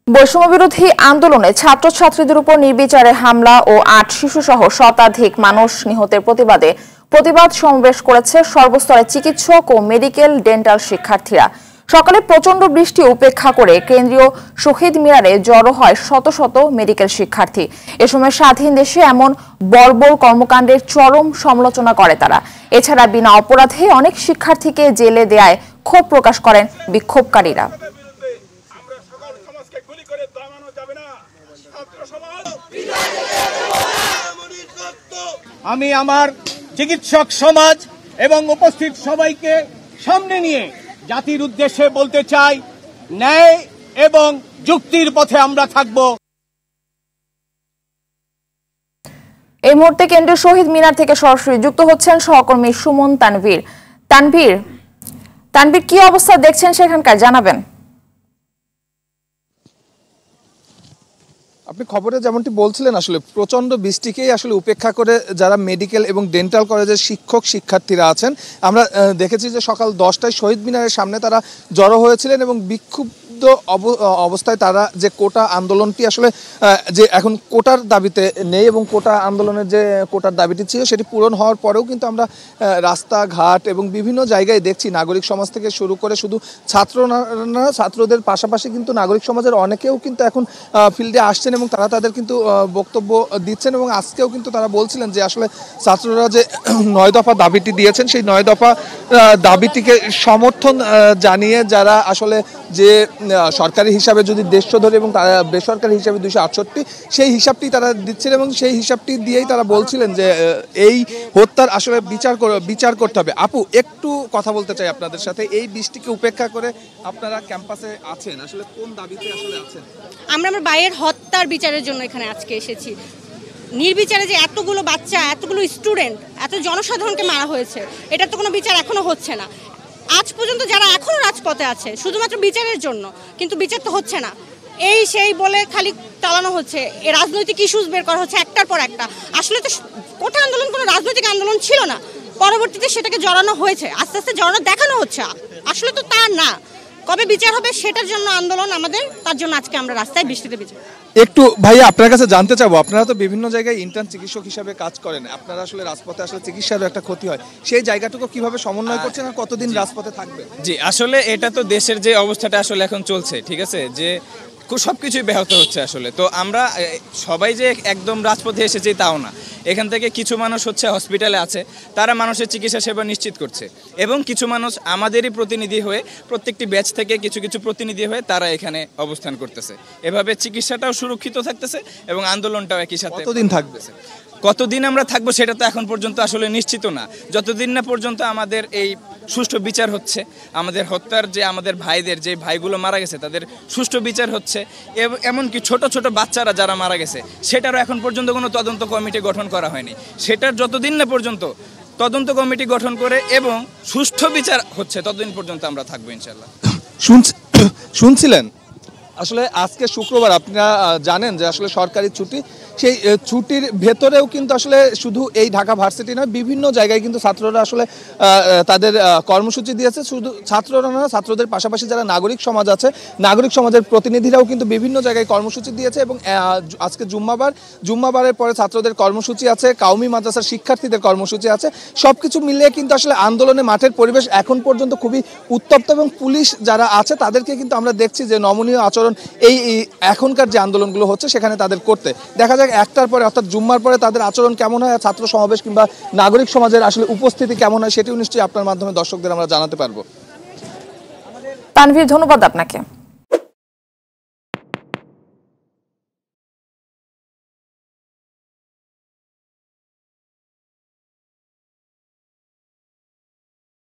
বৈষম্যবিরোধী আন্দোলনে ছাত্রছাত্রীদের উপর নির্বিচারে হামলা ও ৮ শিশুসহ শতাধিক মানুষ নিহতের প্রতিবাদে প্রতিবাদ সমাবেশ করেছে সর্বস্তরের চিকিৎসক ও মেডিকেল ডেন্টাল শিক্ষার্থীরা। সকালে প্রচণ্ড বৃষ্টি উপেক্ষা করে কেন্দ্রীয় শহীদ মিনারে জড়ো হয় শত শত মেডিকেল শিক্ষার্থী। এ সময় স্বাধীন দেশে এমন বর্বর কর্মকাণ্ডের চরম সমালোচনা করে তারা। এছাড়া বিনা অপরাধে অনেক শিক্ষার্থীকে জেলে দেয়ায় ক্ষোভ প্রকাশ করেন বিক্ষোভকারীরা। আমি আমার চিকিৎসক সমাজ এবং উপস্থিত সবাইকে সামনে নিয়ে জাতির উদ্দেশ্যে বলতে চাই, ন্যায় এবং যুক্তির পথে আমরা থাকব। এই মুহূর্তে কেন্দ্রীয় শহীদ মিনার থেকে সরাসরি যুক্ত হচ্ছেন সহকর্মী সুমন তানভীর। তানভীর, কি অবস্থা দেখছেন সেখানকার, জানাবেন। আপনি খবরে যেমনটি বলছিলেন, আসলে প্রচণ্ড বৃষ্টিকেই আসলে উপেক্ষা করে যারা মেডিকেল এবং ডেন্টাল কলেজের শিক্ষক শিক্ষার্থীরা আছেন, আমরা দেখেছি যে সকাল 10টায় শহীদ মিনারের সামনে তারা জড়ো হয়েছিলেন এবং বিক্ষুব্ধ অবস্থায় তারা যে কোটা আন্দোলনটি আসলে যে এখন কোটার দাবিতে নেই এবং কোটা আন্দোলনের যে কোটার দাবিটি ছিল সেটি পূরণ হওয়ার পরেও কিন্তু আমরা রাস্তাঘাট এবং বিভিন্ন জায়গায় দেখছি নাগরিক সমাজ থেকে শুরু করে শুধু ছাত্রদের পাশাপাশি কিন্তু নাগরিক সমাজের অনেকেও কিন্তু এখন ফিল্ডে আসছেন এবং তারা তাদের কিন্তু বক্তব্য দিচ্ছেন এবং আজকেও কিন্তু তারা বলছিলেন যে আসলে ছাত্ররা যে 9 দফা দাবিটি দিয়েছেন সেই 9 দফা দাবিটিকে সমর্থন জানিয়ে যারা আসলে যে সরকারি হিসাবে যদি 150 ধরে এবং বেসরকারি হিসাবে 268, সেই হিসাবটি তারা দিচ্ছিলেন এবং সেই হিসাবটি দিয়েই তারা বলছিলেন যে এই হত্যার আসলে বিচার করতে হবে। আপু, একটু কথা বলতে চাই আপনাদের সাথে। এই বৃষ্টিকে উপেক্ষা করে আপনারা ক্যাম্পাসে আছেন, আসলে কোন দাবিতে আসলে আছেন? আমরা আমার ভাইয়ের হত্যার বিচারের জন্য এখানে আজকে এসেছি। নির্বিচারে যে এতগুলো বাচ্চা, এতগুলো স্টুডেন্ট, এত জনসাধারণকে মারা হয়েছে, এটার তো কোনো বিচার এখনো হচ্ছে না। আজ পর্যন্ত যারা এখনো রাজপথে আছে শুধুমাত্র বিচারের জন্য, কিন্তু বিচার তো হচ্ছে না। এই সেই বলে খালি চালানো হচ্ছে, এই রাজনৈতিক ইস্যুস বের করা হচ্ছে একটার পর একটা। আসলে তো কোটা আন্দোলন কোনো রাজনৈতিক আন্দোলন ছিল না, পরবর্তীতে সেটাকে জড়ানো হয়েছে, আস্তে আস্তে জড়ানো দেখানো হচ্ছে। আসলে তো তা না। কবে বিচার হবে সেটার জন্য আন্দোলন আমাদের, তার জন্য আজকে আমরা রাস্তায় বৃষ্টিতে বিচার। একটু ভাইয়া আপনার কাছে জানতে চাবো, আপনারা তো বিভিন্ন জায়গায় ইন্টার্ন চিকিৎসক হিসাবে কাজ করেন, আপনারা আসলে রাজপথে আসলে চিকিৎসারও একটা ক্ষতি হয়, সেই জায়গাটুকু কিভাবে সমন্বয় করছেন আর কতদিন রাজপথে থাকবে? জি, আসলে এটা তো দেশের যে অবস্থাটা আসলে এখন চলছে, ঠিক আছে, যে সবকিছুই ব্যাহত হচ্ছে আসলে। তো আমরা সবাই যে একদম রাজপথে এসেছি তাও না। এখান থেকে কিছু মানুষ হচ্ছে হসপিটালে আছে, তারা মানুষের চিকিৎসা সেবা নিশ্চিত করছে, এবং কিছু মানুষ আমাদেরই প্রতিনিধি হয়ে, প্রত্যেকটি ব্যাচ থেকে কিছু কিছু প্রতিনিধি হয়ে তারা এখানে অবস্থান করতেছে। এভাবে চিকিৎসাটাও সুরক্ষিত থাকতেছে এবং আন্দোলনটাও একই সাথে। কতদিন থাকতেছে? কতদিন আমরা থাকবো সেটা তো এখন পর্যন্ত আসলে নিশ্চিত না, যতদিন না পর্যন্ত আমাদের এই সুষ্ঠু বিচার হচ্ছে, আমাদের হত্যার যে আমাদের ভাইদের, যে ভাইগুলো মারা গেছে তাদের সুষ্ঠু বিচার হচ্ছে, এমনকি ছোট ছোট বাচ্চারা যারা মারা গেছে সেটারও এখন পর্যন্ত কোনো তদন্ত কমিটি গঠন করা হয়নি। সেটার যতদিন না পর্যন্ত তদন্ত কমিটি গঠন করে এবং সুষ্ঠু বিচার হচ্ছে ততদিন পর্যন্ত আমরা থাকবো ইনশাল্লাহ। শুনছিলেন আসলে আজকে শুক্রবার, আপনারা জানেন যে আসলে সরকারি ছুটি, সেই ছুটির ভেতরেও কিন্তু আসলে শুধু এই ঢাকা ভার্সিটি নয়, বিভিন্ন জায়গায় কিন্তু ছাত্ররা আসলে তাদের কর্মসূচি দিয়েছে। শুধু ছাত্ররা না, ছাত্রদের পাশাপাশি যারা নাগরিক সমাজ আছে, নাগরিক সমাজের প্রতিনিধিরাও কিন্তু বিভিন্ন জায়গায় কর্মসূচি দিয়েছে এবং আজকে জুম্মাবারের পরে ছাত্রদের কর্মসূচি আছে, কাউমি মাদ্রাসার শিক্ষার্থীদের কর্মসূচি আছে। সব কিছু মিলিয়ে কিন্তু আসলে আন্দোলনে মাঠের পরিবেশ এখন পর্যন্ত খুবই উত্তপ্ত এবং পুলিশ যারা আছে তাদেরকে কিন্তু আমরা দেখছি যে নমনীয় আচরণ এই এখনকার যে আন্দোলনগুলো হচ্ছে সেখানে তাদের করতে দেখা যায়। একটার পরে অর্থাৎ জুম্মার পরে তাদের আচরণ কেমন হয়, ছাত্র সমাবেশ কিংবা নাগরিক সমাজের আসলে উপস্থিতি কেমন হয় সেটিও নিশ্চয়ই আপনার মাধ্যমে দর্শকদের আমরা জানাতে পারবো। তানভীর, ধন্যবাদ আপনাকে।